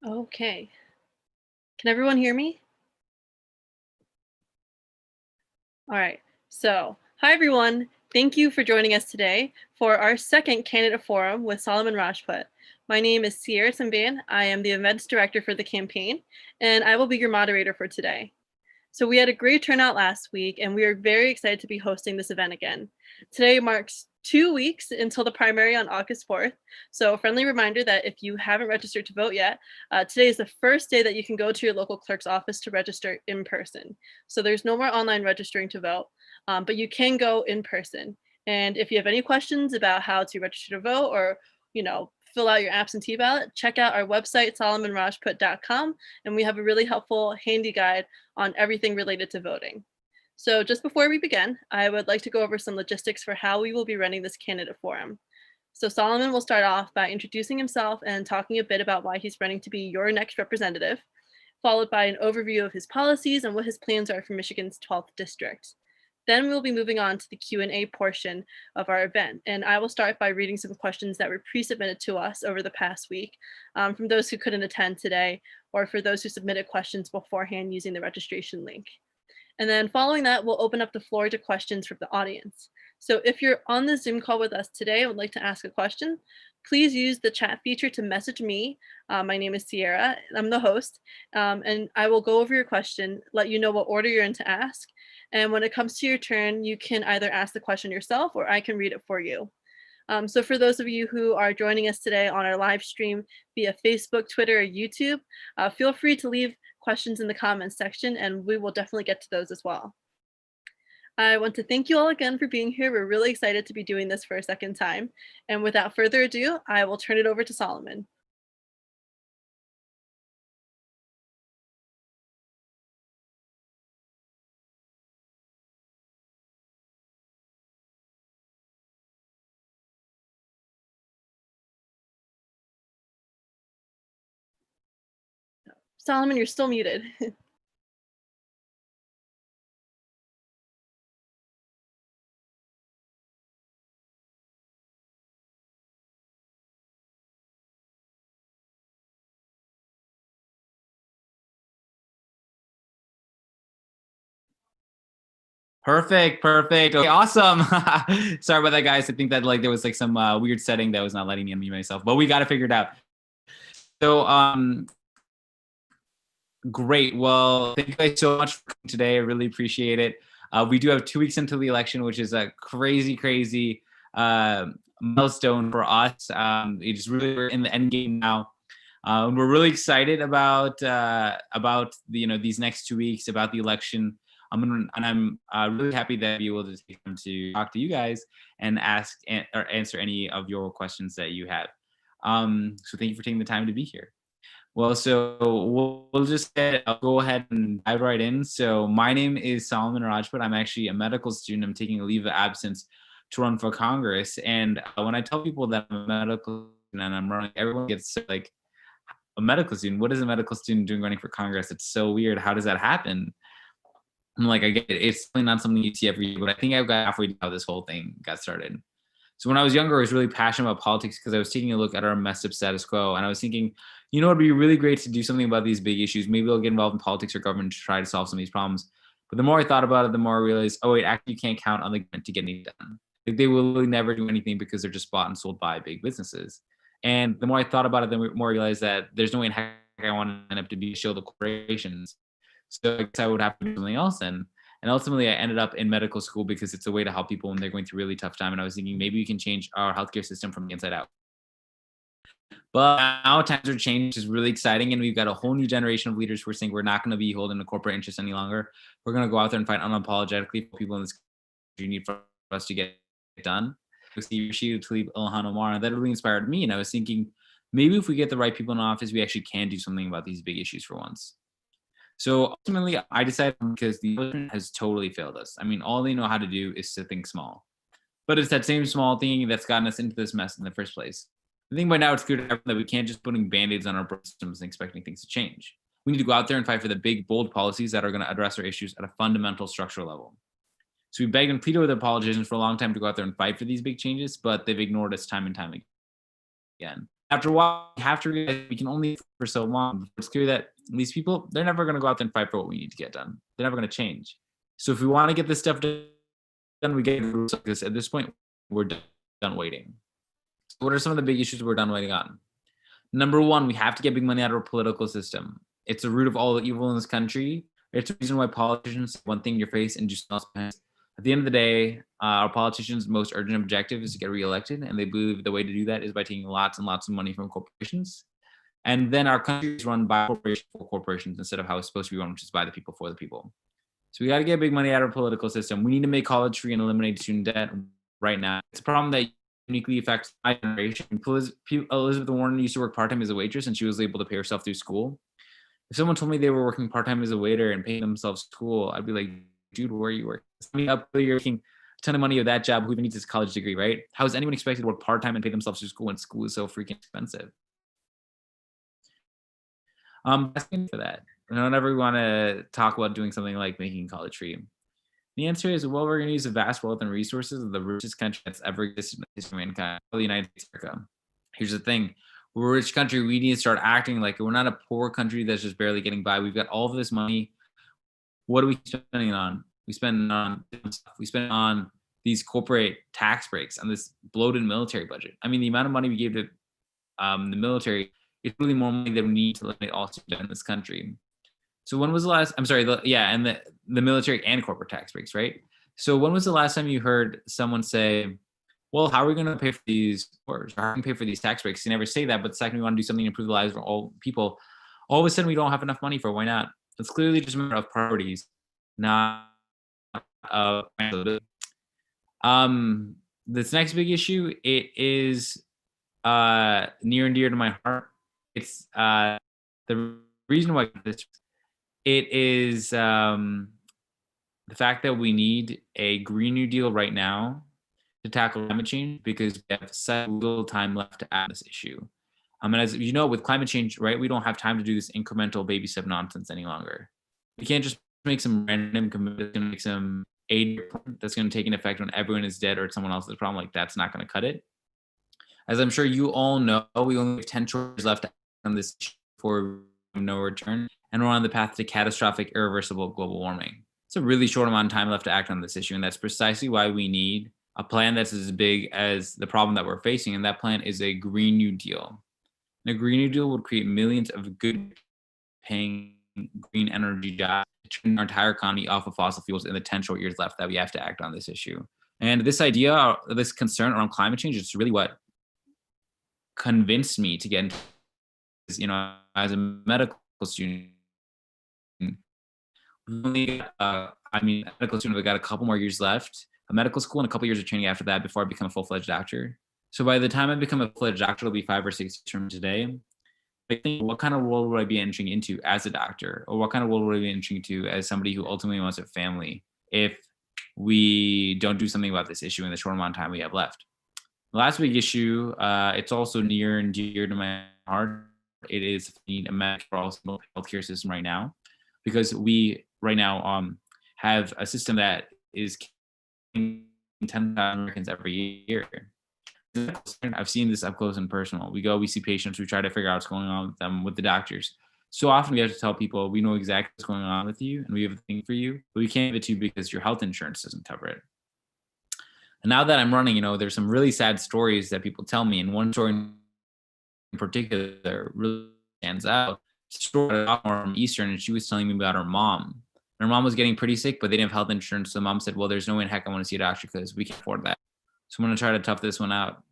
Okay. Can everyone hear me? All right. Hi everyone. Thank you for joining us today for our second candidate forum with Solomon Rajput. My name is Sierra Samban. I am the events director for the campaign, and I will be your moderator for today. So we had a great turnout last week, and we are very excited to be hosting this event again. Today marks 2 weeks until the primary on August 4th. So a friendly reminder that if you haven't registered to vote yet, today is the first day that you can go to your local clerk's office to register in person. So there's no more online registering to vote, but you can go in person. And if you have any questions about how to register to vote or, fill out your absentee ballot, check out our website, solomonrajput.com, and we have a really helpful handy guide on everything related to voting. So just before we begin, I would like to go over some logistics for how we will be running this candidate forum. So Solomon will start off by introducing himself and talking a bit about why he's running to be your next representative, followed by an overview of his policies and what his plans are for Michigan's 12th district. Then we'll be moving on to the Q&A portion of our event, and I will start by reading some questions that were pre-submitted to us over the past week from those who couldn't attend today or for those who submitted questions beforehand using the registration link. And then following that, we'll open up the floor to questions from the audience. So if you're on the Zoom call with us today and would like to ask a question, please use the chat feature to message me. My name is Sierra, I'm the host, and I will go over your question, let you know what order you're in to ask. And when it comes to your turn, you can either ask the question yourself or I can read it for you. So for those of you who are joining us today on our live stream via Facebook, Twitter, or YouTube, feel free to leave questions in the comments section and we will definitely get to those as well. I want to thank you all again for being here. We're really excited to be doing this for a second time. And without further ado, I will turn it over to Solomon. Solomon, you're still muted. Perfect. Okay, awesome. Sorry about that, guys. I think that there was some weird setting that was not letting me unmute myself, but we got it figured out. So great. Well, thank you guys so much for coming today. I really appreciate it. We do have 2 weeks until the election, which is a crazy milestone for us. It's really, we're in the end game now. We're really excited about these next 2 weeks, about the election. I'm really happy that I'll be able to take time to talk to you guys and ask or answer any of your questions that you have. So thank you for taking the time to be here. Well, so we'll just go ahead and dive right in. So my name is Solomon Rajput. I'm actually a medical student. I'm taking a leave of absence to run for Congress. And when I tell people that I'm a medical student and I'm running, everyone gets like, a medical student? What is a medical student doing running for Congress? It's so weird. How does that happen? I'm like, I get it. It's really not something you see every year, but I think I got halfway to how this whole thing got started. So when I was younger, I was really passionate about politics because I was taking a look at our messed up status quo. And I was thinking, it'd be really great to do something about these big issues. Maybe I'll get involved in politics or government to try to solve some of these problems. But the more I thought about it, the more I realized, oh, wait, actually you can't count on the government to get anything done. They will really never do anything because they're just bought and sold by big businesses. And the more I thought about it, the more I realized that there's no way in heck I want to end up to be show the corporations. So I guess I would have to do something else. And ultimately, I ended up in medical school because it's a way to help people when they're going through really tough time. And I was thinking maybe we can change our healthcare system from the inside out. But now times are changed, which is really exciting. And we've got a whole new generation of leaders who are saying we're not going to be holding a corporate interest any longer. We're going to go out there and fight unapologetically for people in this country need for us to get it done. Rashid Tlaib, Ilhan Omar, and that really inspired me. And I was thinking, maybe if we get the right people in office, we actually can do something about these big issues for once. So ultimately, I decided because the election has totally failed us. I mean, all they know how to do is to think small. But it's that same small thing that's gotten us into this mess in the first place. I think by now it's clear to everyone that we can't just putting band-aids on our systems and expecting things to change. We need to go out there and fight for the big, bold policies that are going to address our issues at a fundamental structural level. So we begged and pleaded with our politicians for a long time to go out there and fight for these big changes, but they've ignored us time and time again. After a while, we have to realize we can only fight for so long. It's clear that these people, they're never going to go out there and fight for what we need to get done. They're never going to change. So if we want to get this stuff done, we get rules like this. At this point, we're done waiting. So what are some of the big issues we're done waiting on? Number one, we have to get big money out of our political system. It's the root of all the evil in this country. It's the reason why politicians say one thing in your face and do something else behind. At the end of the day, our politicians' most urgent objective is to get reelected, and they believe the way to do that is by taking lots and lots of money from corporations. And then our country is run by corporations for corporations instead of how it's supposed to be run, which is by the people for the people. So we got to get big money out of our political system. We need to make college free and eliminate student debt right now. It's a problem that uniquely affects my generation. Elizabeth Warren used to work part-time as a waitress, and she was able to pay herself through school. If someone told me they were working part-time as a waiter and paying themselves school, I'd be like, dude, where are you working? You're making a ton of money of that job. Who even needs this college degree, right? How is anyone expected to work part-time and pay themselves through school when school is so freaking expensive? Asking for that. I don't ever want to talk about doing something like making college free. The answer is, well, we're going to use the vast wealth and resources of the richest country that's ever existed in the history of mankind, the United States of America. Here's the thing. We're a rich country. We need to start acting like we're not a poor country that's just barely getting by. We've got all of this money. What are we spending it on? We spend on these corporate tax breaks and this bloated military budget. I mean, the amount of money we gave to the military is really more money than we need to eliminate all student debt in this country. So when was the last, I'm sorry, and the military and corporate tax breaks, right? So when was the last time you heard someone say, well, how are we going to pay for these wars? How are we going to pay for these tax breaks? You never say that, but the second we want to do something to improve the lives of all people, all of a sudden we don't have enough money for it. Why not? It's clearly just a matter of priorities, not of this next big issue, it is near and dear to my heart. It's the reason why this, it is the fact that we need a Green New Deal right now to tackle climate change because we have such little time left to add this issue. And as you know, with climate change, right, we don't have time to do this incremental baby step nonsense any longer. We can't just make some random commitment, make some aid that's going to take an effect when everyone is dead or it's someone else's problem. Like, that's not going to cut it. As I'm sure you all know, we only have 10 choices left on this for no return, and we're on the path to catastrophic, irreversible global warming. It's a really short amount of time left to act on this issue, and that's precisely why we need a plan that's as big as the problem that we're facing, and that plan is a Green New Deal. And a Green New Deal would create millions of good-paying green energy jobs to turn our entire economy off of fossil fuels in the 10 short years left that we have to act on this issue. And this idea, this concern around climate change is really what convinced me to get into this, as a medical student. Medical student, I've got a couple more years left of medical school and a couple years of training after that before I become a full-fledged doctor. So by the time I become a full-fledged doctor, it'll be 5 or 6 years from today. I think, what kind of role would I be entering into as a doctor? Or what kind of role would I be entering into as somebody who ultimately wants a family if we don't do something about this issue in the short amount of time we have left? The last big issue, it's also near and dear to my heart. It is we need a medical healthcare system right now, because we right now have a system that is killing 10,000 Americans every year. I've seen this up close and personal. We see patients, we try to figure out what's going on with them, with the doctors. So often we have to tell people, we know exactly what's going on with you and we have a thing for you, but we can't give it to you because your health insurance doesn't cover it. And now that I'm running, there's some really sad stories that people tell me. And one story in particular really stands out. It's a story from Eastern, and she was telling me about her mom. Her mom was getting pretty sick, but they didn't have health insurance. So mom said, well, there's no way in heck I want to see a doctor because we can't afford that. So I'm going to try to tough this one out.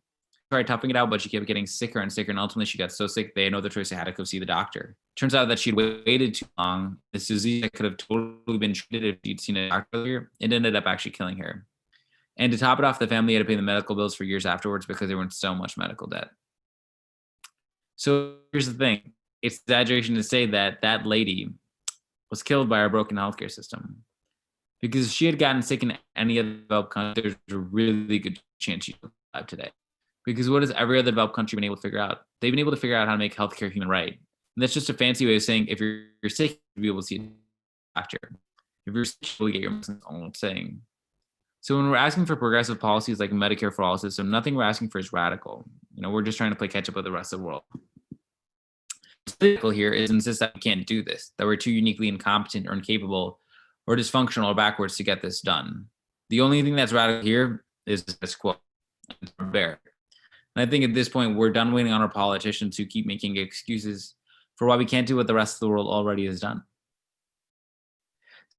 Tried toughing it out, but she kept getting sicker and sicker. And ultimately she got so sick, they had no other choice. They had to go see the doctor. Turns out that she'd waited too long. This disease that could have totally been treated if she'd seen a doctor earlier, it ended up actually killing her. And to top it off, the family had to pay the medical bills for years afterwards because they were in so much medical debt. So here's the thing. It's exaggeration to say that that lady was killed by our broken healthcare system. Because if she had gotten sick in any other developed country, there's a really good chance she'd be alive today. Because what has every other developed country been able to figure out? They've been able to figure out how to make healthcare human right. And that's just a fancy way of saying if you're sick, you'll be able to see a doctor. If you're sick, you'll get your medicine. That's all I'm saying. So when we're asking for progressive policies like a Medicare for all system, nothing we're asking for is radical. We're just trying to play catch up with the rest of the world. What's critical here is insist that we can't do this, that we're too uniquely incompetent or incapable or dysfunctional or backwards to get this done. The only thing that's radical here is the status quo. Bear. And I think at this point, we're done waiting on our politicians who keep making excuses for why we can't do what the rest of the world already has done.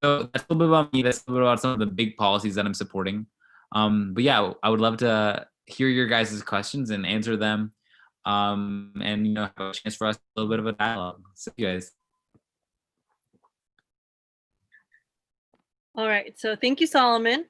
So that's a little bit about me. That's a little bit about some of the big policies that I'm supporting. But yeah, I would love to hear your guys' questions and answer them. And have a chance for us a little bit of a dialogue. So you guys. All right, so thank you, Solomon.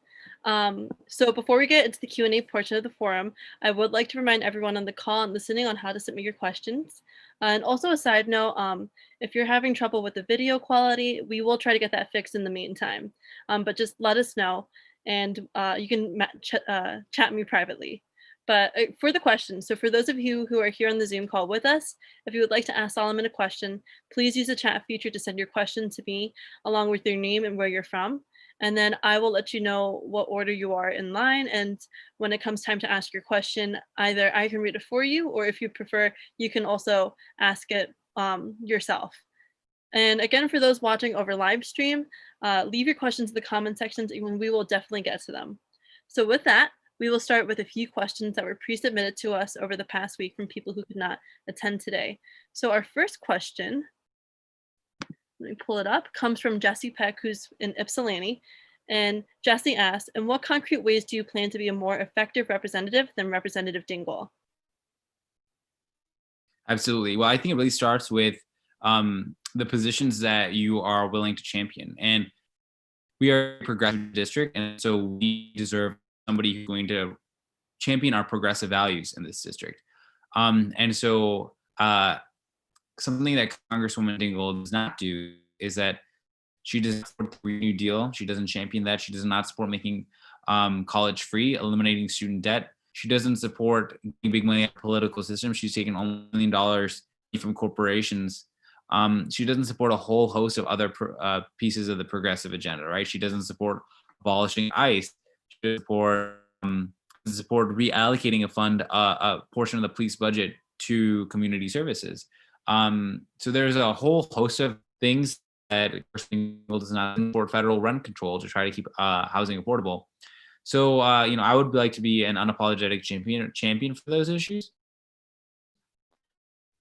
So before we get into the Q&A portion of the forum, I would like to remind everyone on the call and listening on how to submit your questions. And also a side note, if you're having trouble with the video quality, we will try to get that fixed in the meantime. But just let us know, and you can chat me privately. But for the questions, so for those of you who are here on the Zoom call with us, if you would like to ask Solomon a question, please use the chat feature to send your question to me along with your name and where you're from. And then I will let you know what order you are in line. And when it comes time to ask your question, either I can read it for you, or if you prefer, you can also ask it yourself. And again, for those watching over live stream, leave your questions in the comment sections and we will definitely get to them. So with that, we will start with a few questions that were pre-submitted to us over the past week from people who could not attend today. So our first question, let me pull it up, comes from Jesse Peck, who's in Ypsilanti. And Jesse asked, in what concrete ways do you plan to be a more effective representative than Representative Dingell? Absolutely. Well, I think it really starts with the positions that you are willing to champion. And we are a progressive district, and so we deserve somebody who's going to champion our progressive values in this district. And so something that Congresswoman Dingell does not do is that she doesn't support the Green New Deal. She doesn't champion that. She does not support making college free, eliminating student debt. She doesn't support big money out of the political system. She's taken $1 million from corporations. She doesn't support a whole host of other pieces of the progressive agenda, right? She doesn't support abolishing ICE. She doesn't support reallocating a portion of the police budget to community services. So there's a whole host of things that does not support federal rent control to try to keep housing affordable. So I would like to be an unapologetic champion for those issues.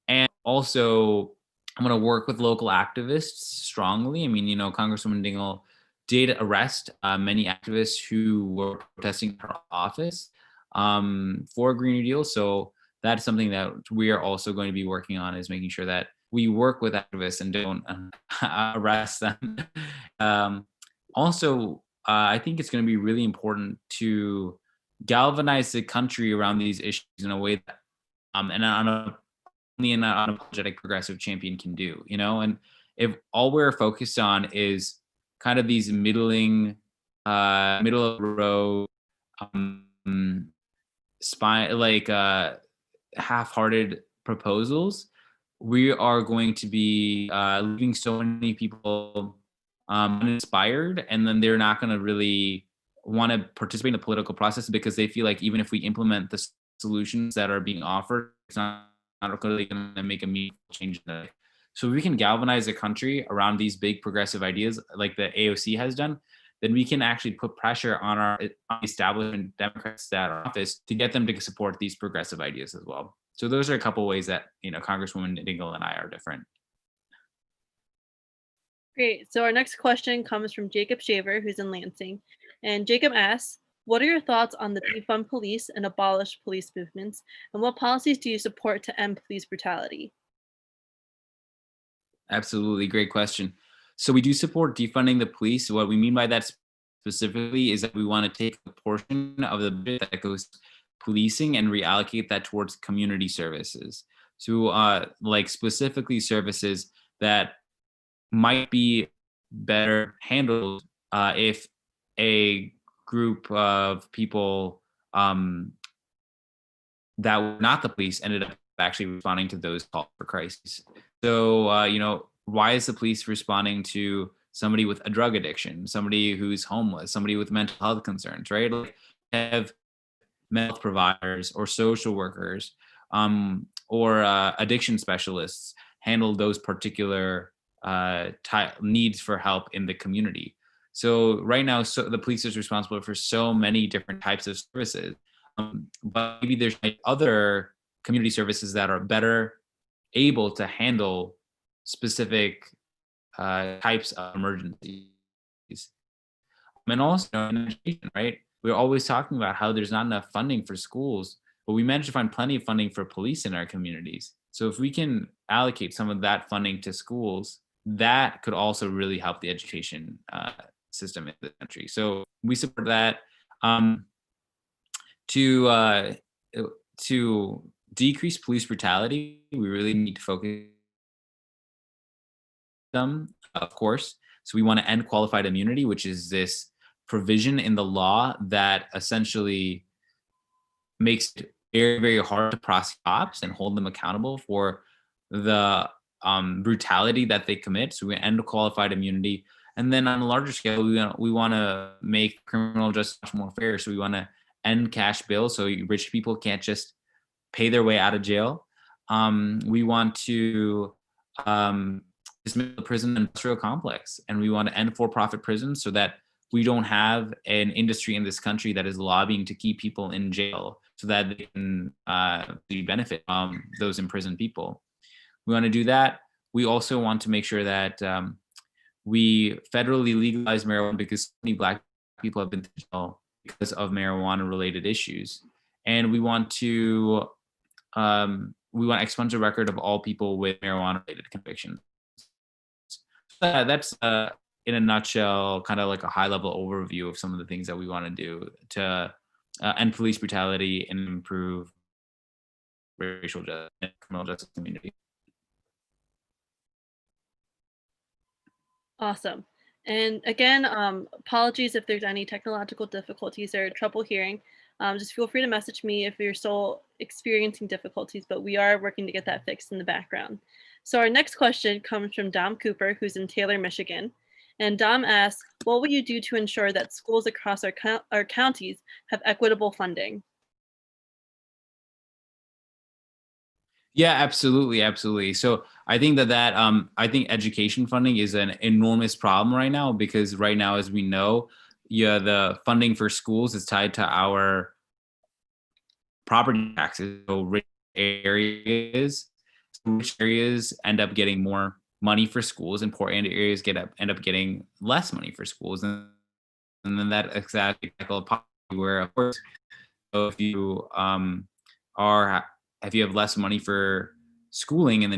And also, I'm going to work with local activists strongly. I mean, Congresswoman Dingell did arrest many activists who were protesting her office for a Green New Deal. So that's something that we are also going to be working on, is making sure that we work with activists and don't arrest them. Also, I think it's going to be really important to galvanize the country around these issues in a way that and only an unapologetic progressive champion can do, and if all we're focused on is kind of these middle of the road half-hearted proposals, we are going to be leaving so many people uninspired, and then they're not going to really want to participate in the political process because they feel like even if we implement the solutions that are being offered, it's not really going to make a meaningful change. So if we can galvanize the country around these big progressive ideas like the AOC has done, then we can actually put pressure on our establishment Democrats that are in office to get them to support these progressive ideas as well. So those are a couple ways that Congresswoman Dingell and I are different. Great. So our next question comes from Jacob Shaver, who's in Lansing. And Jacob asks, what are your thoughts on the defund police and abolish police movements? And what policies do you support to end police brutality? Absolutely. Great question. So we do support defunding the police. What we mean by that specifically is that we want to take a portion of the budget that goes policing and reallocate that towards community services. So specifically services that might be better handled if a group of people that were not the police ended up actually responding to those calls for crises. So, why is the police responding to somebody with a drug addiction, somebody who's homeless, somebody with mental health concerns, right? Like have mental health providers or social workers or addiction specialists handle those particular needs for help in the community. So right now, so the police is responsible for so many different types of services, but maybe there's other community services that are better able to handle specific types of emergencies. And also in education, right? We're always talking about how there's not enough funding for schools, but we managed to find plenty of funding for police in our communities. So if we can allocate some of that funding to schools, that could also really help the education system in the country. So we support that. To to decrease police brutality, we really need to focus them, of course. So we want to end qualified immunity, which is this provision in the law that essentially makes it very, very hard to prosecute cops and hold them accountable for the brutality that they commit. So we end qualified immunity. And then on a larger scale, we want to make criminal justice much more fair. So we want to end cash bail so rich people can't just pay their way out of jail. We want to dismantle the prison industrial complex, and we want to end for-profit prisons so that we don't have an industry in this country that is lobbying to keep people in jail so that they can benefit from those imprisoned people. We want to do that. We also want to make sure that we federally legalize marijuana because so many Black people have been to jail because of marijuana-related issues, and we want to expunge the record of all people with marijuana-related convictions. That's in a nutshell, kind of like a high-level overview of some of the things that we want to do to end police brutality and improve racial justice and criminal justice community. Awesome. And again, apologies if there's any technological difficulties or trouble hearing. Just feel free to message me if you're still experiencing difficulties, but we are working to get that fixed in the background. So our next question comes from Dom Cooper, who's in Taylor, Michigan. And Dom asks, what will you do to ensure that schools across our counties have equitable funding? Yeah, absolutely, absolutely. So I think that I think education funding is an enormous problem right now because right now, as we know, the funding for schools is tied to our property taxes. So rich areas end up getting more money for schools, and poor areas end up getting less money for schools, and then that exactly cycle of poverty where, of course, so if you if you have less money for schooling, and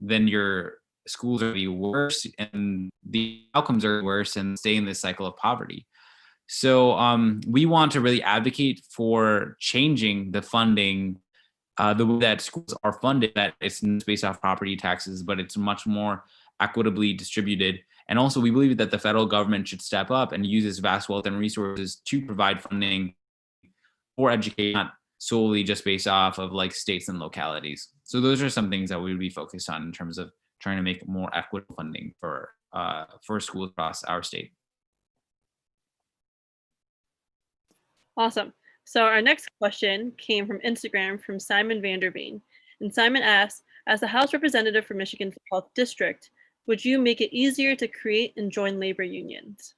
then your schools are be worse, and the outcomes are worse, and stay in this cycle of poverty. So we want to really advocate for changing the funding, the way that schools are funded, that it's not based off property taxes, but it's much more equitably distributed. And also, we believe that the federal government should step up and use its vast wealth and resources to provide funding for education, not solely just based off of like states and localities. So those are some things that we would be focused on in terms of trying to make more equitable funding for schools across our state. Awesome. So our next question came from Instagram from Simon Vanderveen. And Simon asks, as the House representative for Michigan's 12th district, would you make it easier to create and join labor unions?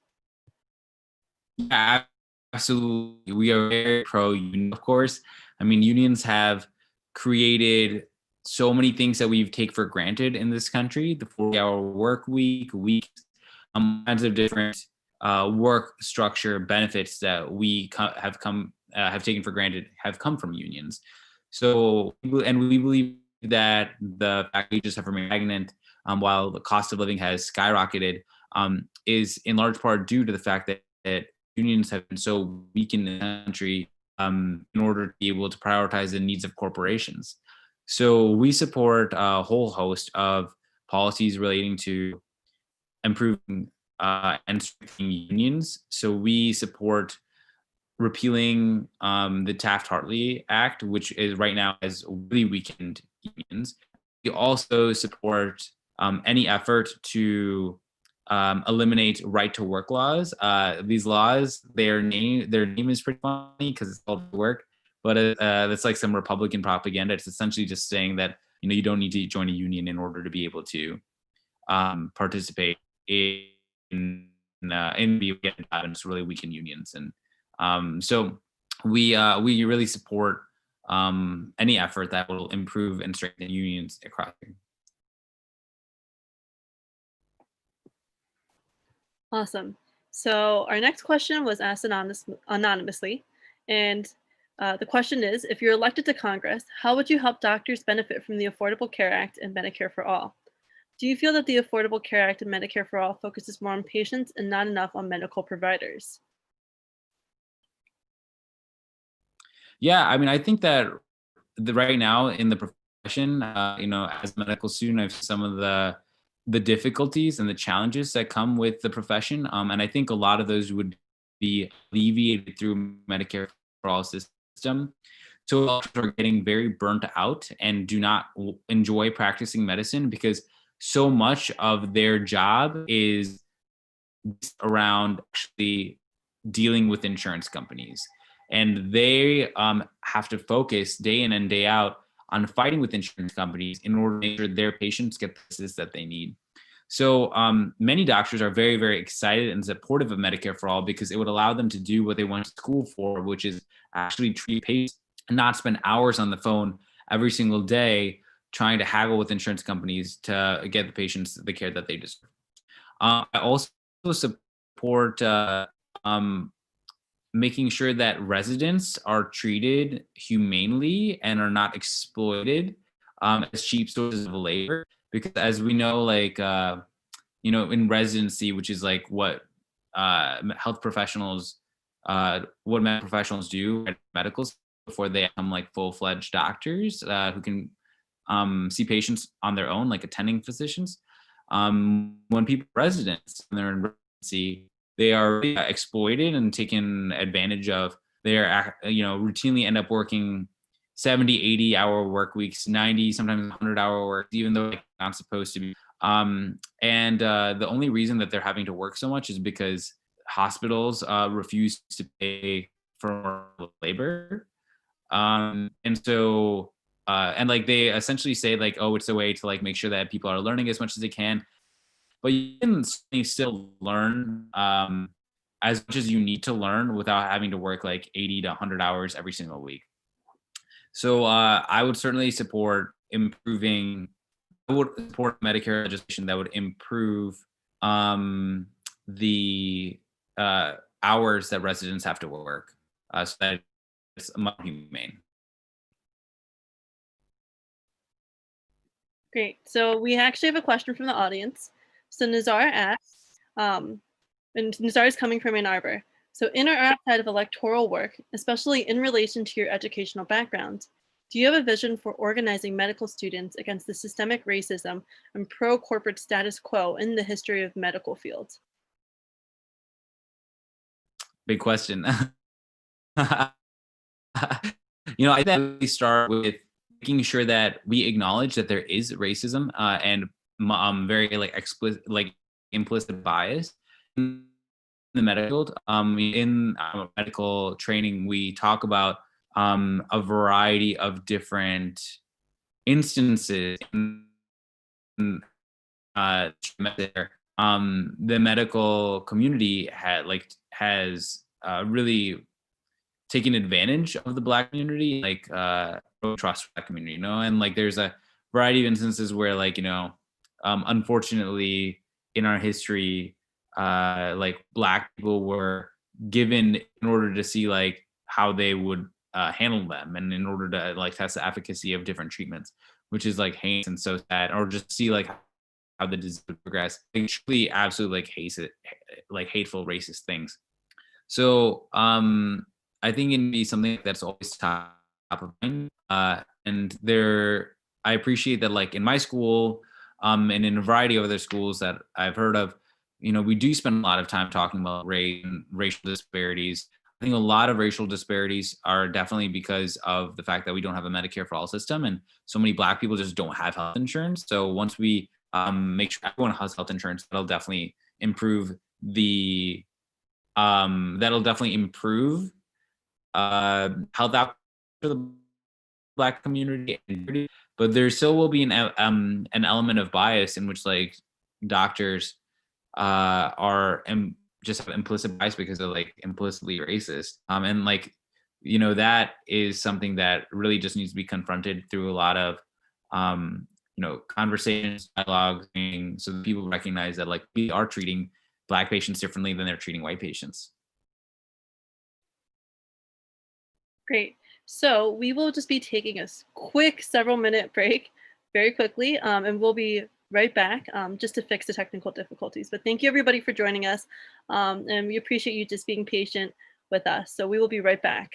Yeah, absolutely. We are very pro-union, of course. I mean, unions have created so many things that we take for granted in this country: the 40-hour work week, kinds of different work structure benefits that we have taken for granted have come from unions. So, and we believe that the fact wages have remained stagnant while the cost of living has skyrocketed is in large part due to the fact that unions have been so weak in the country in order to be able to prioritize the needs of corporations. So we support a whole host of policies relating to improving and strengthening unions. So we support repealing the Taft-Hartley Act, which is right now has really weakened unions. We also support any effort to eliminate right to work laws. These laws, their name is pretty funny because it's called work, but that's like some Republican propaganda. It's essentially just saying that you don't need to join a union in order to be able to participate in the and just really weaken unions. And so we really support any effort that will improve and strengthen unions across. Awesome. So our next question was asked anonymously, and the question is, if you're elected to Congress, how would you help doctors benefit from the Affordable Care Act and Medicare for All? Do you feel that the Affordable Care Act and Medicare for All focuses more on patients and not enough on medical providers? Yeah, I mean, I think that right now in the profession, as a medical student, I've some of the difficulties and the challenges that come with the profession, and I think a lot of those would be alleviated through Medicare for All system. So doctors are getting very burnt out and do not enjoy practicing medicine because so much of their job is around actually dealing with insurance companies. And they have to focus day in and day out on fighting with insurance companies in order to make sure their patients get the services that they need. So many doctors are very, very excited and supportive of Medicare for All because it would allow them to do what they went to school for, which is actually treat patients and not spend hours on the phone every single day trying to haggle with insurance companies to get the patients the care that they deserve. I also support making sure that residents are treated humanely and are not exploited as cheap sources of labor. Because as we know, in residency, which is like what health professionals, what medical professionals do at medical school before they become like full-fledged doctors who can see patients on their own, like attending physicians. When people are residents and they're in residency, they are exploited and taken advantage of. They're routinely end up working 70, 80-hour work weeks, 90, sometimes 100-hour work, even though they're not supposed to be. And the only reason that they're having to work so much is because hospitals refuse to pay for labor. And so, and like they essentially say like, oh, it's a way to like make sure that people are learning as much as they can. But you can still learn as much as you need to learn without having to work like 80 to 100 hours every single week. So I would certainly support improving. I would support Medicare legislation that would improve the hours that residents have to work, so that it's more humane. Great. So we actually have a question from the audience. So Nazar asks, and Nazar is coming from Ann Arbor. So in or outside of electoral work, especially in relation to your educational background, do you have a vision for organizing medical students against the systemic racism and pro-corporate status quo in the history of medical fields? Big question. I think we start with making sure that we acknowledge that there is racism and very like explicit, like implicit bias in the medical field. In medical training, we talk about a variety of different instances in, the medical community has really taken advantage of the Black community, like trust Black community, and like there's a variety of instances where unfortunately in our history, like Black people were given in order to see like how they would handle them and in order to like test the efficacy of different treatments, which is like heinous and so sad, or just see like how the disease would progress. Like truly absolutely like hateful racist things. So I think it'd be something that's always top of mind. And I appreciate that like in my school and in a variety of other schools that I've heard of, we do spend a lot of time talking about race and racial disparities. I think a lot of racial disparities are definitely because of the fact that we don't have a Medicare for All system, and so many Black people just don't have health insurance. So once we make sure everyone has health insurance, that'll definitely improve the that'll definitely improve health outcomes for the Black community, but there still will be an element of bias in which like doctors are just have implicit bias because they're like implicitly racist. And like, you know, that is something that really just needs to be confronted through a lot of, you know, conversations, dialogue, so that people recognize that like we are treating Black patients differently than they're treating white patients. Great. So we will just be taking a quick several-minute break very quickly, and we'll be right back just to fix the technical difficulties. But thank you everybody for joining us, and we appreciate you just being patient with us. So we will be right back.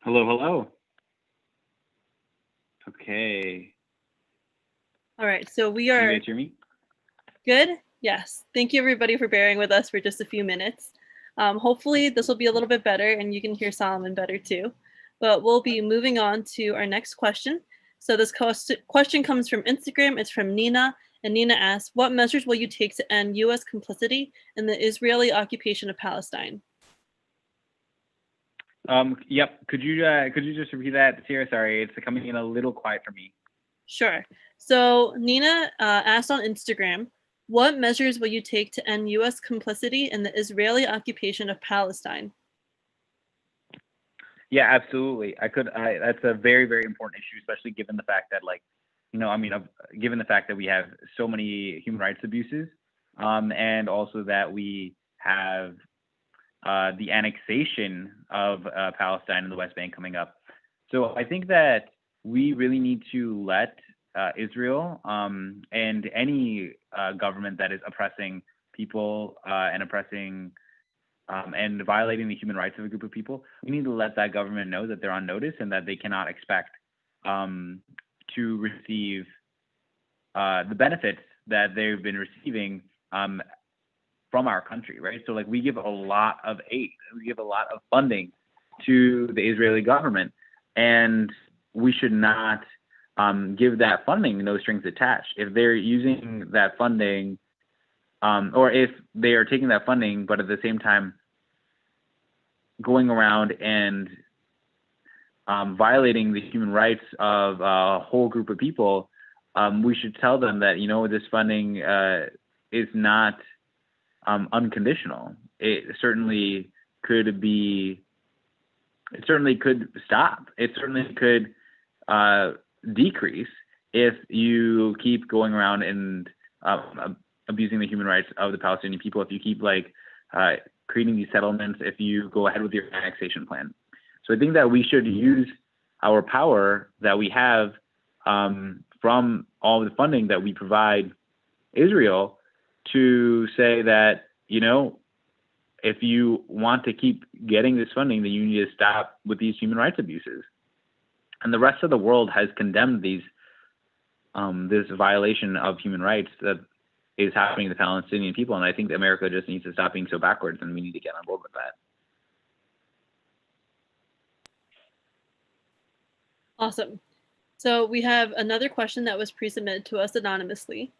Hello, hello. Okay. All right, so we Can are you guys hear me? good. Yes. Thank you everybody for bearing with us for just a few minutes. Hopefully this will be a little bit better and you can hear Solomon better too. But we'll be moving on to our next question. So this question comes from Instagram. It's from Nina. And Nina asks, what measures will you take to end US complicity in the Israeli occupation of Palestine? Yep. Could you just repeat that, Sarah? Sorry, it's coming in a little quiet for me. Sure. So Nina asked on Instagram, what measures will you take to end US complicity in the Israeli occupation of Palestine? Yeah, absolutely. That's a very, very important issue, especially given the fact that, like, you know, I mean, given the fact that we have so many human rights abuses, and also that we have the annexation of Palestine and the West Bank coming up. So I think that we really need to let Israel and any government that is oppressing people and oppressing and violating the human rights of a group of people, we need to let that government know that they're on notice and that they cannot expect to receive the benefits that they've been receiving from our country, right? So like we give a lot of aid, we give a lot of funding to the Israeli government, and we should not give that funding no strings attached. If they're using that funding, or if they are taking that funding, but at the same time going around and violating the human rights of a whole group of people, we should tell them that, you know, this funding is not unconditional. It certainly could stop. It certainly could decrease if you keep going around and abusing the human rights of the Palestinian people, if you keep like creating these settlements, if you go ahead with your annexation plan. So I think that we should use our power that we have from all the funding that we provide Israel to say that, you know, if you want to keep getting this funding, then you need to stop with these human rights abuses. And the rest of the world has condemned these this violation of human rights that is happening to the Palestinian people. And I think America just needs to stop being so backwards, and we need to get on board with that. Awesome. So we have another question that was pre-submitted to us anonymously.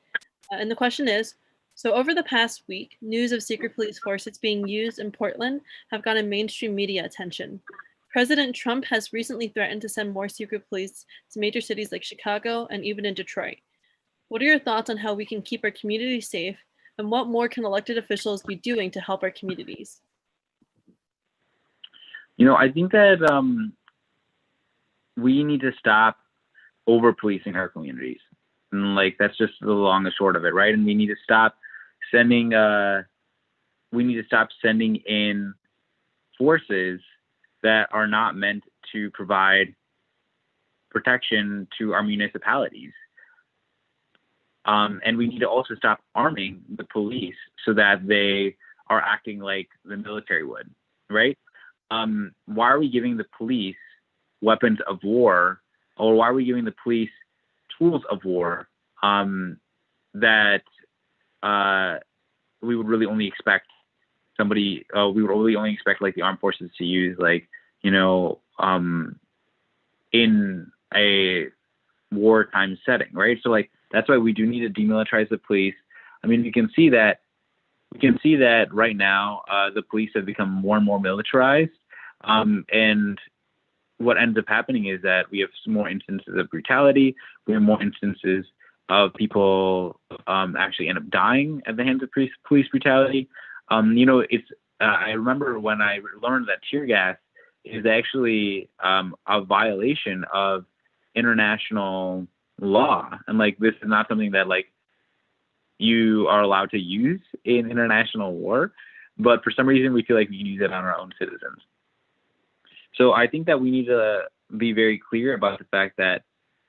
And the question is, so over the past week, news of secret police forces being used in Portland have gotten mainstream media attention. President Trump has recently threatened to send more secret police to major cities like Chicago and even in Detroit. What are your thoughts on how we can keep our community safe, and what more can elected officials be doing to help our communities? You know, I think that we need to stop over policing our communities. And like, that's just the long and short of it, right? And we need to stop sending in forces that are not meant to provide protection to our municipalities. And we need to also stop arming the police so that they are acting like the military would, right? Why are we giving the police weapons of war, or why are we giving the police tools of war that we would really only expect like the armed forces to use, like, you know, in a wartime setting, right? So like, that's why we do need to demilitarize the police. I mean, we can see that right now the police have become more and more militarized, and what ends up happening is that we have some more instances of brutality. We have more instances of people actually end up dying at the hands of police brutality. You know, I remember when I learned that tear gas is actually a violation of international law, and like, this is not something that like you are allowed to use in international war, but for some reason we feel like we can use it on our own citizens. So I think that we need to be very clear about the fact that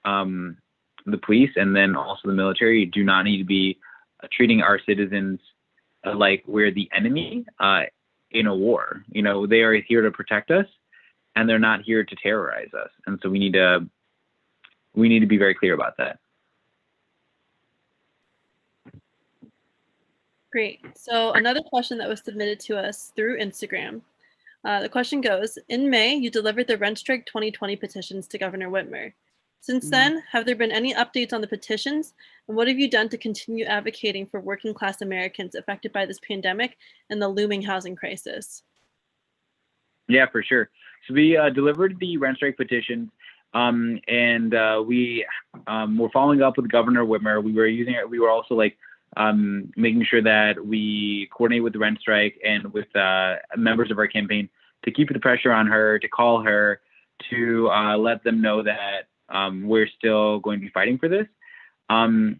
the police and then also the military do not need to be treating our citizens like we're the enemy in a war. You know, they are here to protect us, and they're not here to terrorize us. And so we need to be very clear about that. Great. So another question that was submitted to us through Instagram. The question goes, in May, you delivered the Rent Strike 2020 petitions to Governor Whitmer. Since then, have there been any updates on the petitions? And what have you done to continue advocating for working class Americans affected by this pandemic and the looming housing crisis? Yeah, for sure. So we delivered the Rent Strike petitions, and we were following up with Governor Whitmer. We were also like making sure that we coordinate with the Rent Strike and with members of our campaign to keep the pressure on her, to call her, to let them know that we're still going to be fighting for this. And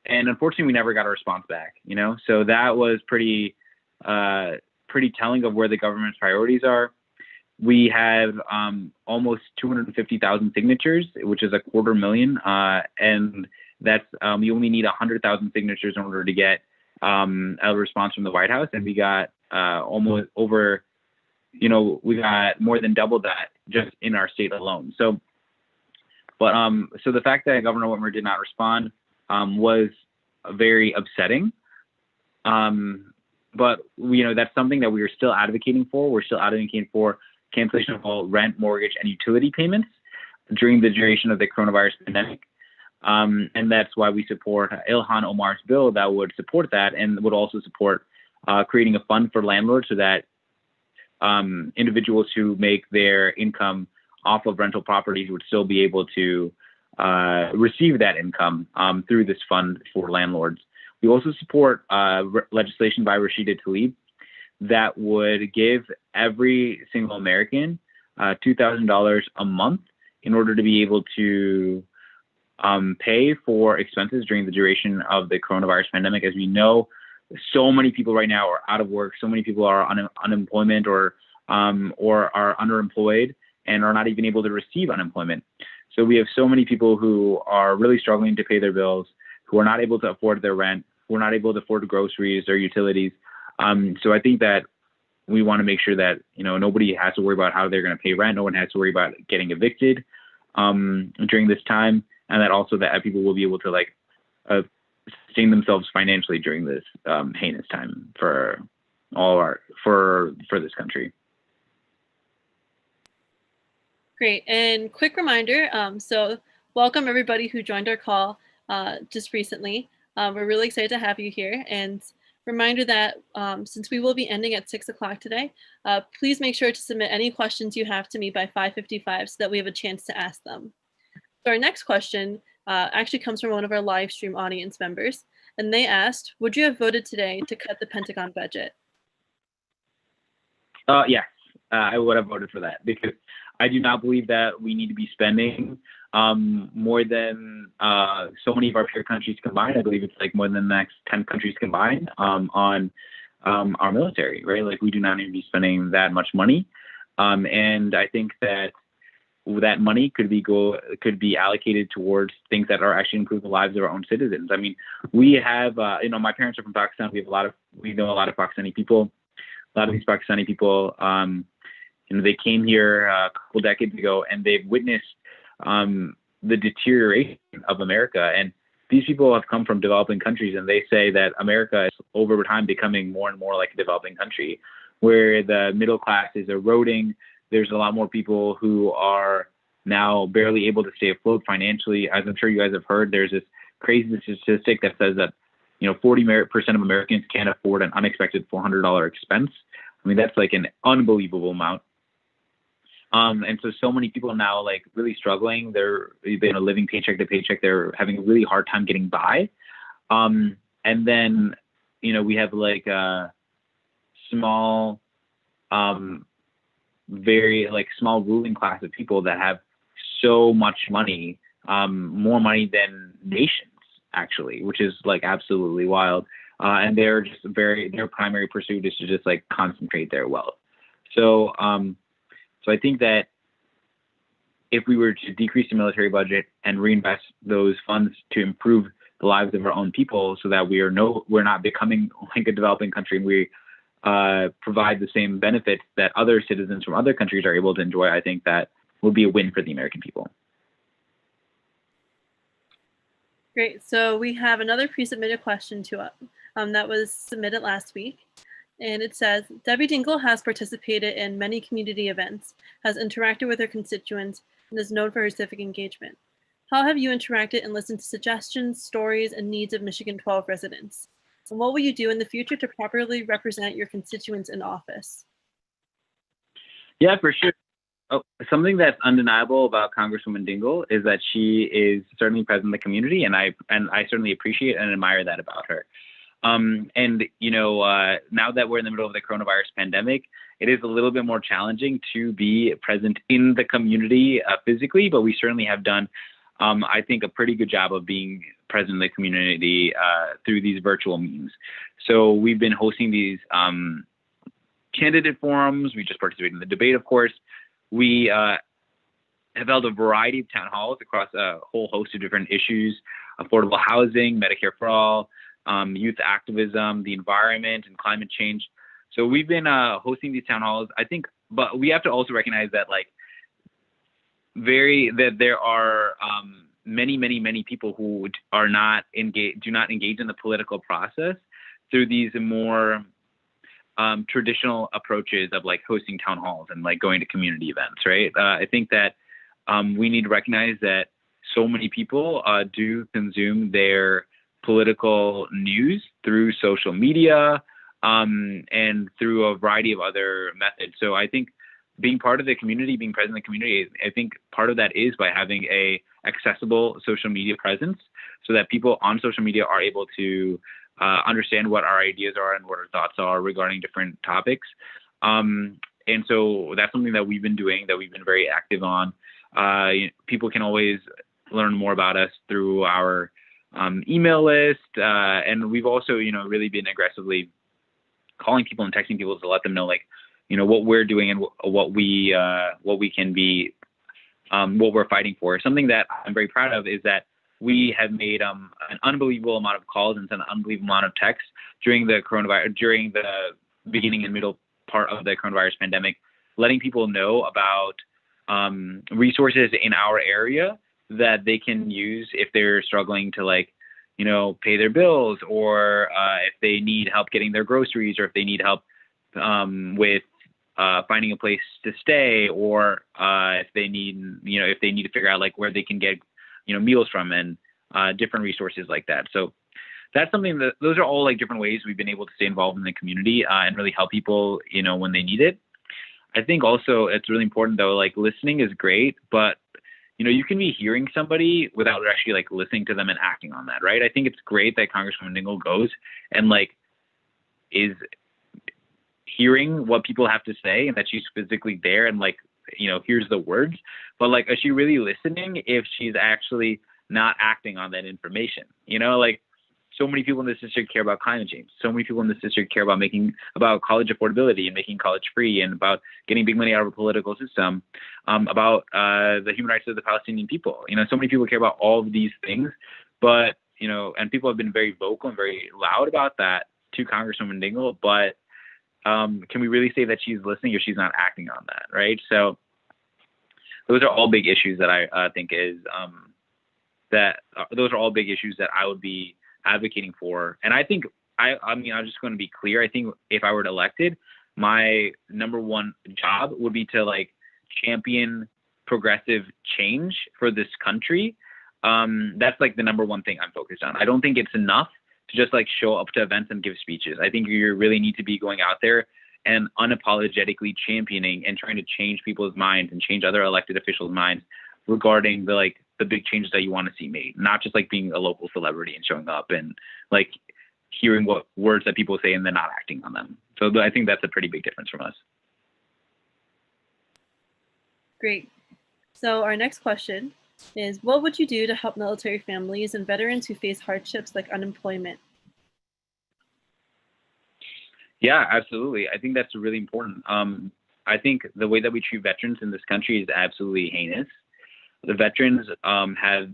unfortunately, we never got a response back, you know? So that was pretty telling of where the government's priorities are. We have almost 250,000 signatures, which is 250,000, and that's you only need 100,000 signatures in order to get a response from the White House, and we got almost over, you know, we got more than double that just in our state alone. So, but so the fact that Governor Whitmer did not respond was very upsetting. But you know, that's something that we are still advocating for. We're still advocating for cancellation of all rent, mortgage, and utility payments during the duration of the coronavirus pandemic. And that's why we support Ilhan Omar's bill that would support that, and would also support creating a fund for landlords so that individuals who make their income off of rental properties would still be able to receive that income through this fund for landlords. We also support legislation by Rashida Tlaib that would give every single American $2,000 a month in order to be able to pay for expenses during the duration of the coronavirus pandemic. As we know, so many people right now are out of work. So many people are unemployment or are underemployed, and are not even able to receive unemployment. So we have so many people who are really struggling to pay their bills, who are not able to afford their rent, who are not able to afford groceries or utilities. So I think that we want to make sure that, you know, nobody has to worry about how they're going to pay rent. No one has to worry about getting evicted during this time, and that also that people will be able to like sustain themselves financially during this heinous time for this country. Great. And quick reminder, so welcome everybody who joined our call just recently. We're really excited to have you here. And reminder that since we will be ending at 6 o'clock today, please make sure to submit any questions you have to me by 5:55 so that we have a chance to ask them. So our next question actually comes from one of our live stream audience members. And they asked, would you have voted today to cut the Pentagon budget? Yes, I would have voted for that, because I do not believe that we need to be spending more than so many of our peer countries combined. I believe it's like more than the next 10 countries combined on our military, right? Like we do not need to be spending that much money. And I think that that money could be allocated towards things that are actually improve the lives of our own citizens. I mean, we have, my parents are from Pakistan. We know a lot of Pakistani people. A lot of these Pakistani people, they came here a couple decades ago, and they've witnessed the deterioration of America. And these people have come from developing countries, and they say that America is over time becoming more and more like a developing country, where the middle class is eroding. There's a lot more people who are now barely able to stay afloat financially. As I'm sure you guys have heard, there's this crazy statistic that says that 40% of Americans can't afford an unexpected $400 expense. I mean, that's like an unbelievable amount. And so many people now like really struggling. They're living paycheck to paycheck. They're having a really hard time getting by. And then, we have like a small, very like small ruling class of people that have so much money, more money than nations actually, which is like absolutely wild. And they're just their primary pursuit is to just like concentrate their wealth. So I think that if we were to decrease the military budget and reinvest those funds to improve the lives of our own people, so that we're not becoming like a developing country, and we provide the same benefits that other citizens from other countries are able to enjoy, I think that would be a win for the American people. Great. So we have another pre-submitted question to that was submitted last week. And it says, Debbie Dingle has participated in many community events, has interacted with her constituents, and is known for her civic engagement. How have you interacted and listened to suggestions, stories, and needs of Michigan 12 residents? And what will you do in the future to properly represent your constituents in office? Yeah, for sure. Something that's undeniable about Congresswoman Dingle is that she is certainly present in the community, and I certainly appreciate and admire that about her. Now that we're in the middle of the coronavirus pandemic, it is a little bit more challenging to be present in the community physically, but we certainly have done, I think, a pretty good job of being present in the community through these virtual meetings. So we've been hosting these candidate forums. We just participated in the debate, of course. We have held a variety of town halls across a whole host of different issues: affordable housing, Medicare for all, youth activism, the environment, and climate change. So we've been hosting these town halls, I think, but we have to also recognize that there are many people who do not engage in the political process through these more traditional approaches of like hosting town halls and like going to community events, right? I think that we need to recognize that so many people do consume their political news through social media and through a variety of other methods. So I think being part of the community, being present in the community, I think part of that is by having a accessible social media presence, so that people on social media are able to understand what our ideas are and what our thoughts are regarding different topics. And so that's something that we've been doing, that we've been very active on. People can always learn more about us through our email list. And we've also, really been aggressively calling people and texting people to let them know, what we're doing and what we can be, what we're fighting for. Something that I'm very proud of is that we have made an unbelievable amount of calls and sent an unbelievable amount of texts during the beginning and middle part of the coronavirus pandemic, letting people know about resources in our area that they can use if they're struggling to pay their bills, or if they need help getting their groceries, or if they need help with finding a place to stay, or if they need to figure out where they can get meals from, and different resources like that. So that's something that, those are all different ways we've been able to stay involved in the community and really help people when they need it. I think also it's really important though, listening is great, but you can be hearing somebody without actually listening to them and acting on that, right? I think it's great that Congresswoman Dingell goes and is hearing what people have to say, and that she's physically there and here's the words, but is she really listening if she's actually not acting on that information? So many people in this district care about climate change. So many people in this district care about college affordability and making college free, and about getting big money out of a political system, about the human rights of the Palestinian people. So many people care about all of these things, but, and people have been very vocal and very loud about that to Congresswoman Dingell, but can we really say that she's listening or she's not acting on that, right? So those are all big issues that I think those are all big issues that I would be advocating for. And I think, I'm just going to be clear. I think if I were elected, my number one job would be to champion progressive change for this country. That's the number one thing I'm focused on. I don't think it's enough to just show up to events and give speeches. I think you really need to be going out there and unapologetically championing and trying to change people's minds and change other elected officials' minds regarding the big changes that you want to see made, not just being a local celebrity and showing up and hearing what words that people say and then not acting on them. So I think that's a pretty big difference from us. Great. So our next question is, what would you do to help military families and veterans who face hardships like unemployment? Yeah, absolutely. I think that's really important. I think the way that we treat veterans in this country is absolutely heinous. The veterans have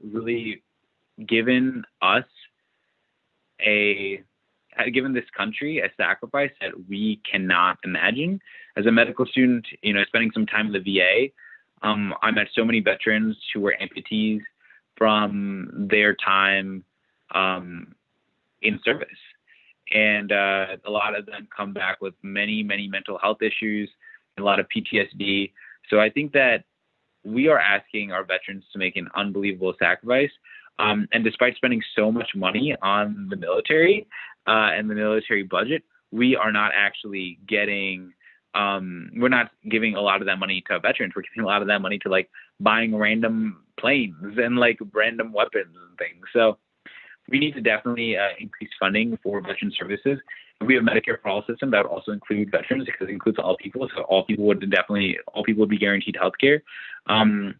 really given this country a sacrifice that we cannot imagine. As a medical student, spending some time in the VA, I met so many veterans who were amputees from their time in service. And a lot of them come back with many, many mental health issues, a lot of PTSD. So I think that we are asking our veterans to make an unbelievable sacrifice. And despite spending so much money on the military and the military budget, we are not actually getting, we're not giving a lot of that money to veterans. We're giving a lot of that money to buying random planes and random weapons and things. So we need to definitely increase funding for veteran services. We have Medicare for All system that would also include veterans, because it includes all people. So all people would be guaranteed health care. And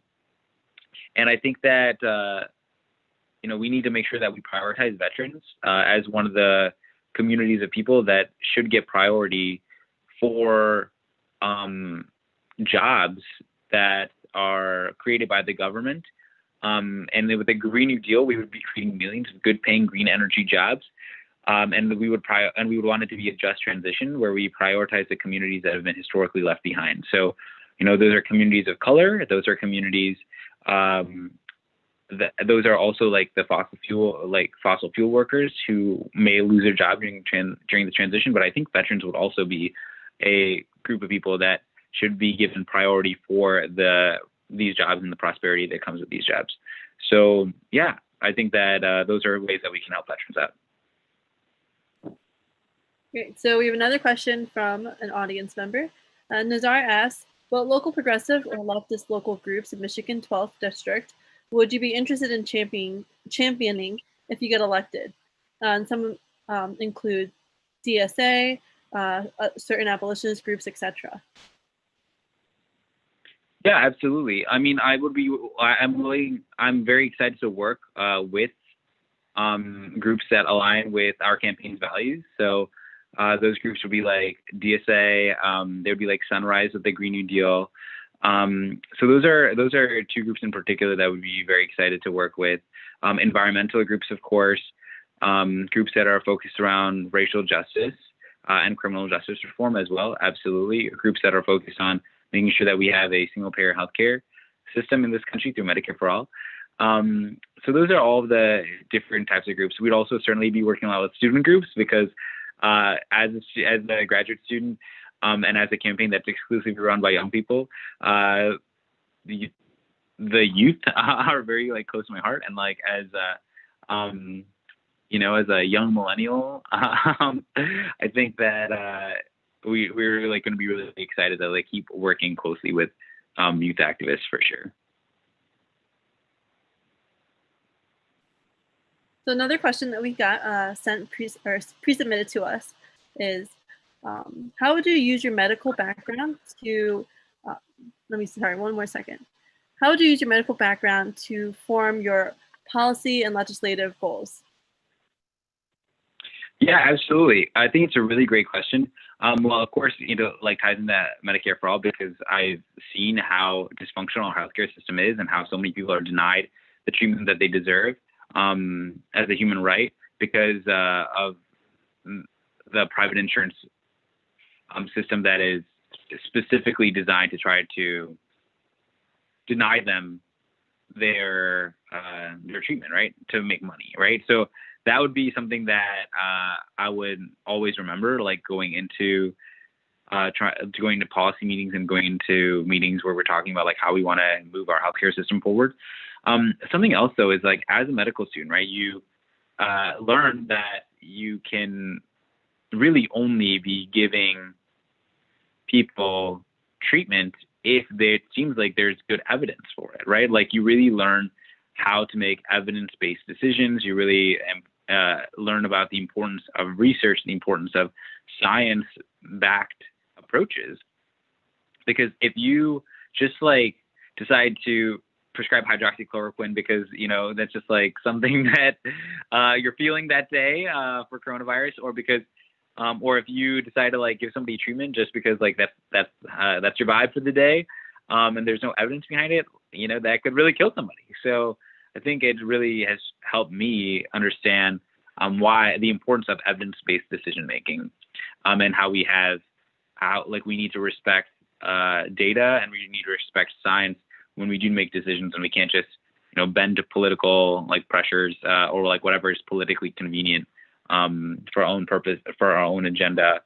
I think that, we need to make sure that we prioritize veterans as one of the communities of people that should get priority for jobs that are created by the government. And with the Green New Deal, we would be creating millions of good-paying green energy jobs, and we would want it to be a just transition where we prioritize the communities that have been historically left behind. So, those are communities of color. Those are communities. Those are also the fossil fuel workers who may lose their job during the transition. But I think veterans would also be a group of people that should be given priority for these jobs and the prosperity that comes with these jobs. So yeah, I think that those are ways that we can help veterans out. Great. So we have another question from an audience member. Nazar asks, what local progressive or leftist local groups in Michigan 12th District would you be interested in championing if you get elected? And some include DSA, certain abolitionist groups, etc. Yeah, absolutely. I mean, I'm very excited to work with groups that align with our campaign's values. So Those groups would be like DSA. There would be like Sunrise with the Green New Deal. So those are two groups in particular that would be very excited to work with. Environmental groups, of course, groups that are focused around racial justice and criminal justice reform as well. Absolutely, groups that are focused on making sure that we have a single-payer healthcare system in this country through Medicare for All. So those are all of the different types of groups. We'd also certainly be working a lot with student groups because as a graduate student and as a campaign that's exclusively run by young people, the youth are very like close to my heart. And like as as a young millennial, I think that we're like going to be really excited to like keep working closely with youth activists for sure. So another question that we got sent pre-submitted to us is, how would you use your medical background to, one more second. How would you use your medical background to form your policy and legislative goals? Yeah, absolutely. I think it's a really great question. Well, of course, like ties into Medicare for All because I've seen how dysfunctional our healthcare system is and how so many people are denied the treatment that they deserve as a human right because of the private insurance system that is specifically designed to try to deny them their treatment, right, to make money, right? So that would be something that I would always remember, like going into policy meetings and going into meetings where we're talking about like how we want to move our healthcare system forward. Something else though is like as a medical student, right, you learn that you can really only be giving people treatment if it seems like there's good evidence for it, right? Like you really learn how to make evidence-based decisions. You really learn about the importance of research, the importance of science-backed approaches. Because if you just like decide to prescribe hydroxychloroquine because that's just like something that you're feeling that day for coronavirus, or because or if you decide to like give somebody treatment just because like that's your vibe for the day, and there's no evidence behind it, that could really kill somebody. So I think it really has helped me understand why the importance of evidence-based decision making, and how we need to respect data and we need to respect science when we do make decisions, and we can't just bend to political like pressures or like whatever is politically convenient for our own purpose, for our own agenda.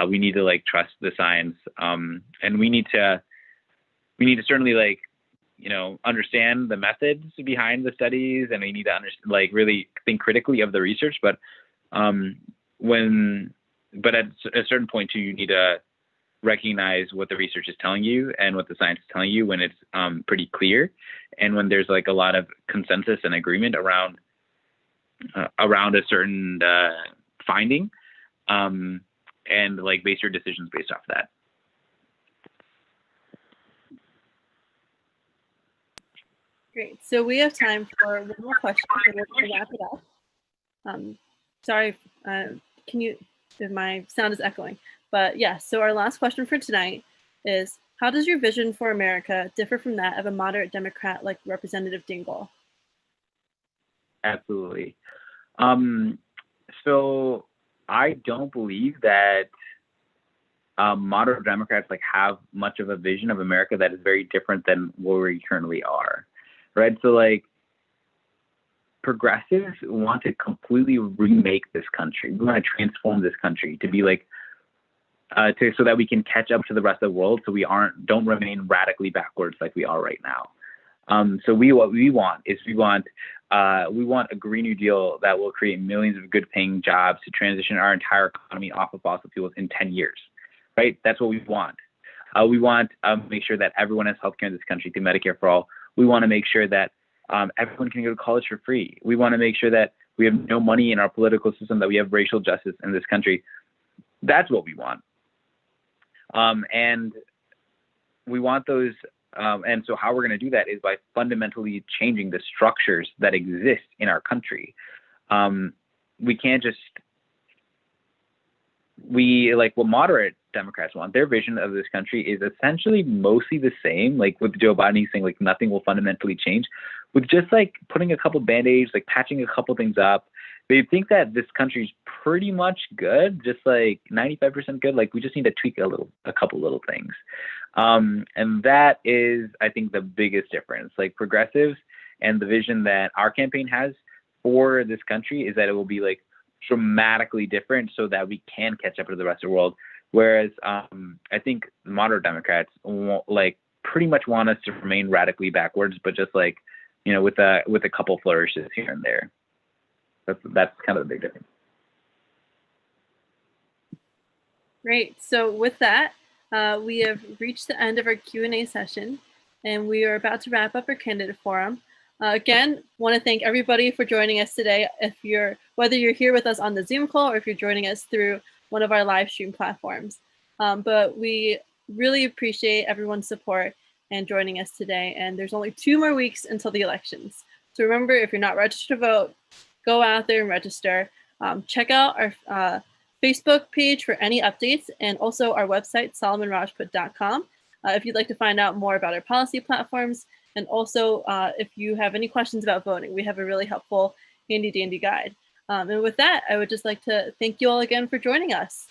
We need to like trust the science, and we need to certainly like understand the methods behind the studies, and we need to like really think critically of the research. But at a certain point too, you need to recognize what the research is telling you and what the science is telling you when it's pretty clear, and when there's like a lot of consensus and agreement around a certain finding, and like base your decisions based off that. Great. So we have time for one more question, and we're going to wrap it up. Sorry, if my sound is echoing, but yes. So our last question for tonight is, how does your vision for America differ from that of a moderate Democrat like Representative Dingell? Absolutely. So I don't believe that moderate Democrats like have much of a vision of America that is very different than where we currently are, right? So like progressives want to completely remake this country. We want to transform this country to be like so that we can catch up to the rest of the world, so we don't remain radically backwards like we are right now. So what we want a Green New Deal that will create millions of good-paying jobs to transition our entire economy off of fossil fuels in 10 years, right? That's what we want. We want to make sure that everyone has healthcare in this country through Medicare for All. We want to make sure that everyone can go to college for free. We want to make sure that we have no money in our political system, that we have racial justice in this country. That's what we want. And we want those. And so how we're going to do that is by fundamentally changing the structures that exist in our country. We can't just what moderate Democrats want. Their vision of this country is essentially mostly the same. Like with Joe Biden, he's saying like nothing will fundamentally change. With just like putting a couple band-aids, like patching a couple things up, they think that this country is pretty much good, just like 95% good. Like we just need to tweak a couple little things. And that is, I think, the biggest difference. Like progressives and the vision that our campaign has for this country is that it will be like dramatically different so that we can catch up to the rest of the world. Whereas I think moderate Democrats like pretty much want us to remain radically backwards, but just like, you know, with a couple flourishes here and there. That's kind of the big difference. Great. So with that, we have reached the end of our Q&A session, and we are about to wrap up our candidate forum. Again, want to thank everybody for joining us today. Whether you're here with us on the Zoom call or if you're joining us through one of our live stream platforms. But we really appreciate everyone's support and joining us today. And there's only 2 more weeks until the elections. So remember, if you're not registered to vote, go out there and register. Check out our Facebook page for any updates, and also our website, solomonrajput.com, if you'd like to find out more about our policy platforms. And also, if you have any questions about voting, we have a really helpful handy dandy guide. And with that, I would just like to thank you all again for joining us.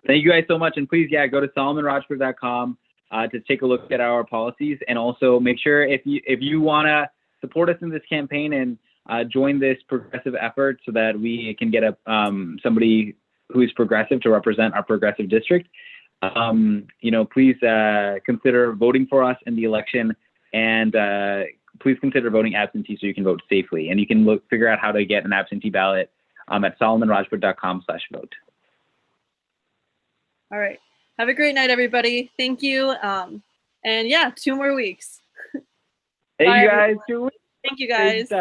Thank you guys so much. And please, go to solomonrajput.com to take a look at our policies. And also make sure if you want to support us in this campaign and join this progressive effort so that we can get somebody who is progressive to represent our progressive district, please consider voting for us in the election, and please consider voting absentee so you can vote safely. And you can figure out how to get an absentee ballot at solomonrajput.com/vote. All right. Have a great night, everybody. Thank you. And 2 more weeks. Hey, Bye, you guys. everyone. Thank you, guys.